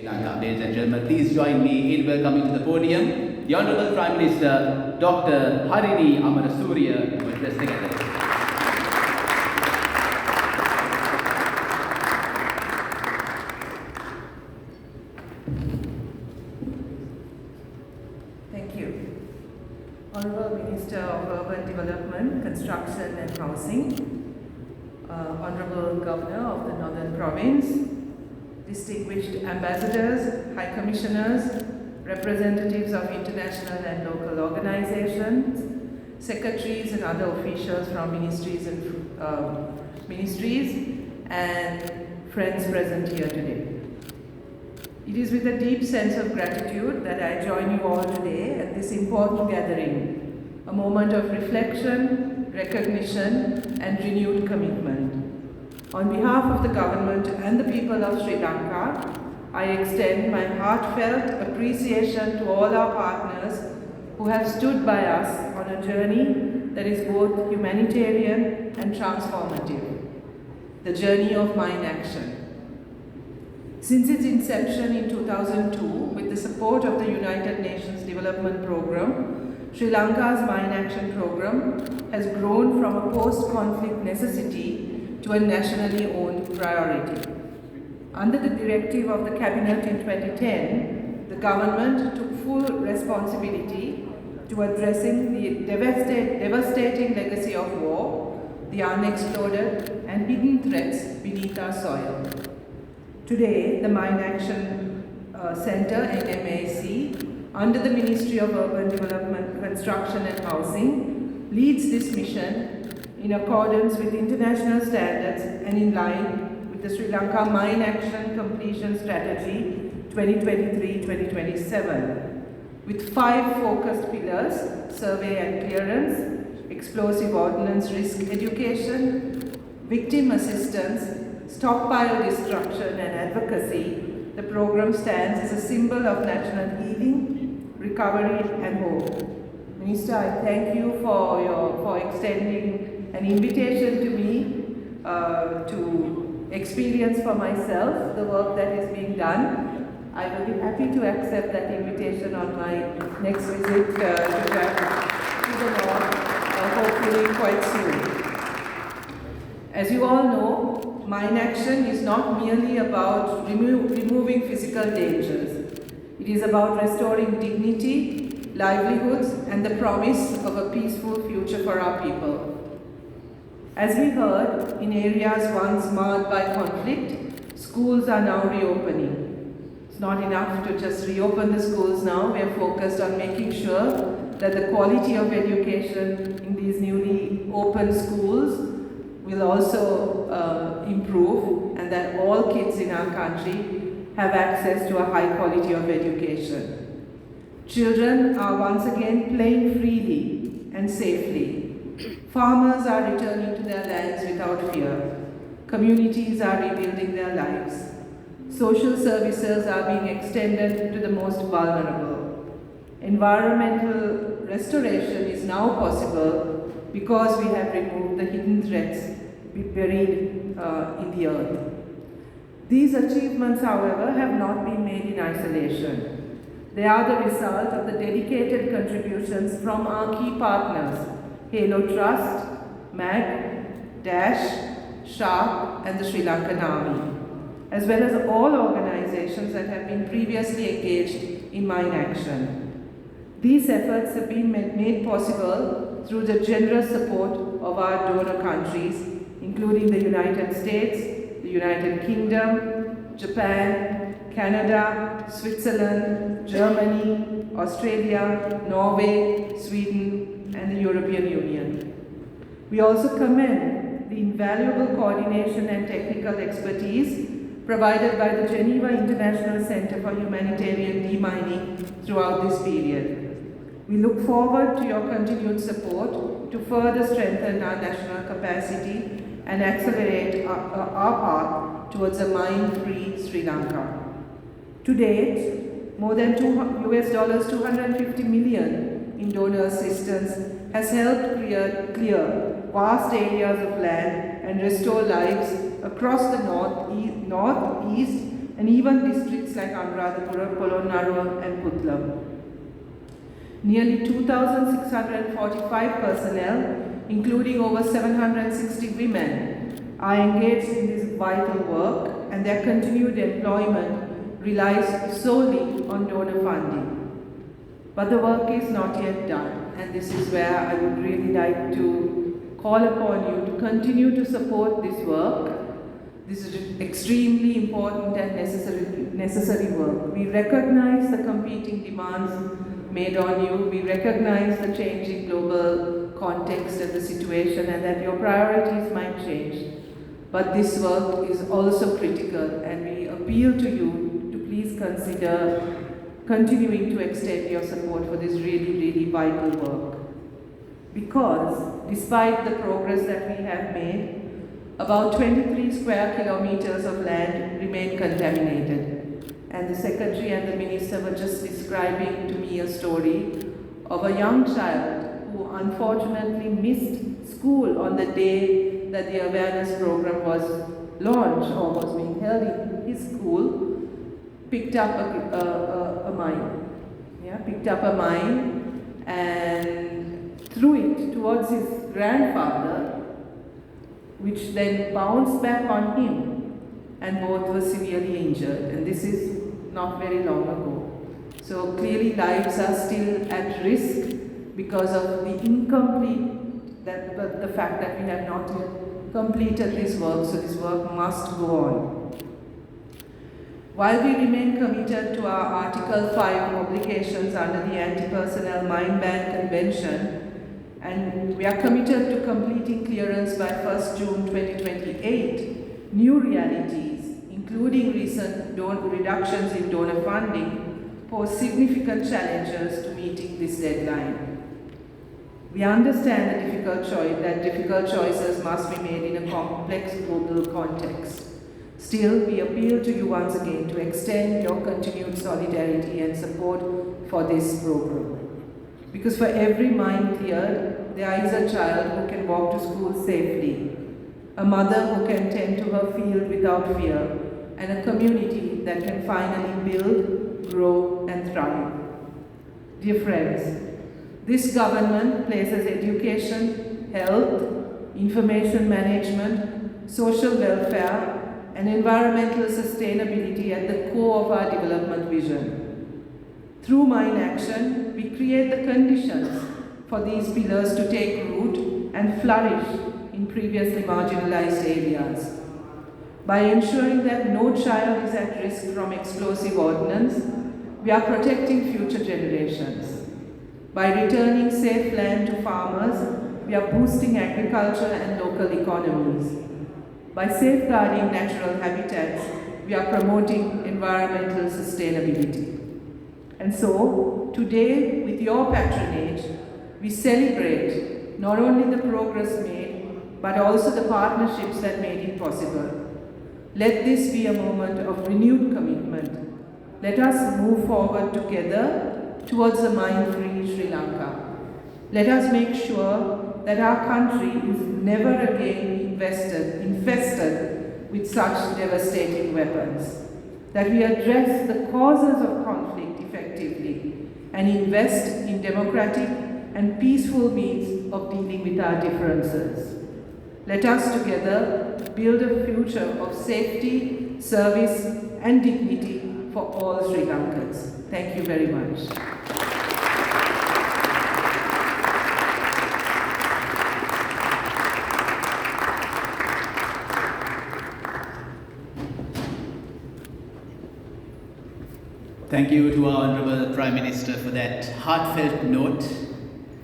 Sri Lanka. Ladies and gentlemen, please join me in welcoming to the podium the Honorable Prime Minister Dr. Harini Amarasurya to address the gathering. Thank you. Honorable Minister of Urban Development, Construction and Housing, Honorable Governor of the Northern Province, distinguished ambassadors, high commissioners, representatives of international and local organizations, secretaries and other officials from ministries and friends present here today. It is with a deep sense of gratitude that I join you all today at this important gathering, a moment of reflection, recognition, and renewed commitment. On behalf of the government and the people of Sri Lanka, I extend my heartfelt appreciation to all our partners who have stood by us on a journey that is both humanitarian and transformative, the journey of Mine Action. Since its inception in 2002, with the support of the United Nations Development Programme, Sri Lanka's Mine Action Programme has grown from a post-conflict necessity to a nationally owned priority. Under the directive of the Cabinet in 2010, the government took full responsibility to addressing the devastating legacy of war, the unexploded and hidden threats beneath our soil. Today, the Mine Action Centre, NMAC, under the Ministry of Urban Development, Construction and Housing, leads this mission in accordance with international standards and in line with the Sri Lanka Mine Action Completion Strategy 2023-2027, with 5 focused pillars: survey and clearance, explosive ordnance risk education, victim assistance, stockpile destruction and advocacy. The program stands as a symbol of national healing, recovery and hope. Minister, I thank you for extending an invitation to me to experience for myself the work that is being done. I will be happy to accept that invitation on my next visit to the north, hopefully quite soon. As you all know, Mine Action is not merely about removing physical dangers. It is about restoring dignity, livelihoods, and the promise of a peaceful future for our people. As we heard, in areas once marred by conflict, schools are now reopening. It's not enough to just reopen the schools now. We are focused on making sure that the quality of education in these newly open schools will also improve, and that all kids in our country have access to a high quality of education. Children are once again playing freely and safely. Farmers are returning to their lands without fear. Communities are rebuilding their lives. Social services are being extended to the most vulnerable. Environmental restoration is now possible because we have removed the hidden threats buried in the earth. These achievements, however, have not been made in isolation. They are the result of the dedicated contributions from our key partners, Halo Trust, MAG, DASH, SHARP, and the Sri Lankan Army, as well as all organizations that have been previously engaged in Mine Action. These efforts have been made possible through the generous support of our donor countries, including the United States, the United Kingdom, Japan, Canada, Switzerland, Germany, Australia, Norway, Sweden, and the European Union. We also commend the invaluable coordination and technical expertise provided by the Geneva International Center for Humanitarian Demining throughout this period. We look forward to your continued support to further strengthen our national capacity and accelerate our path towards a mine-free Sri Lanka. To date, more than $250 million in donor assistance has helped clear vast areas of land and restore lives across the north, east and even districts like Anuradhapura, Polonnaruwa and Puttlam. Nearly 2,645 personnel, including over 760 women, are engaged in this vital work, and their continued employment relies solely on donor funding. But the work is not yet done, and this is where I would really like to call upon you to continue to support this work. This is extremely important and necessary work. We recognize the competing demands made on you. We recognize the changing global context and the situation, and that your priorities might change. But this work is also critical, and we appeal to you to please consider continuing to extend your support for this really vital work. Because despite the progress that we have made, about 23 square kilometers of land remain contaminated. And the Secretary and the Minister were just describing to me a story of a young child who unfortunately missed school on the day that the awareness program was launched or was being held in his school, picked up a mine. Yeah, picked up a mine and threw it towards his grandfather, which then bounced back on him, and both were severely injured. And this is not very long ago. So clearly lives are still at risk because of the the fact that we have not yet completed this work, so this work must go on. While we remain committed to our Article 5 obligations under the Anti-Personnel Mine Ban Convention, and we are committed to completing clearance by 1st June 2028, new realities, including recent reductions in donor funding, pose significant challenges to meeting this deadline. We understand that difficult choices must be made in a complex global context. Still, we appeal to you once again to extend your continued solidarity and support for this program. Because for every mine cleared, there is a child who can walk to school safely, a mother who can tend to her field without fear, and a community that can finally build, grow, and thrive. Dear friends, this government places education, health, information management, social welfare, and environmental sustainability at the core of our development vision. Through Mine Action, we create the conditions for these pillars to take root and flourish in previously marginalized areas. By ensuring that no child is at risk from explosive ordnance, we are protecting future generations. By returning safe land to farmers, we are boosting agriculture and local economies. By safeguarding natural habitats, we are promoting environmental sustainability. And so, today, with your patronage, we celebrate not only the progress made, but also the partnerships that made it possible. Let this be a moment of renewed commitment. Let us move forward together towards a mine-free Sri Lanka. Let us make sure that our country is never again infested with such devastating weapons, that we address the causes of conflict effectively and invest in democratic and peaceful means of dealing with our differences. Let us together build a future of safety, service, and dignity for all Sri Lankans. Thank you very much. Thank you to our Honourable Prime Minister for that heartfelt note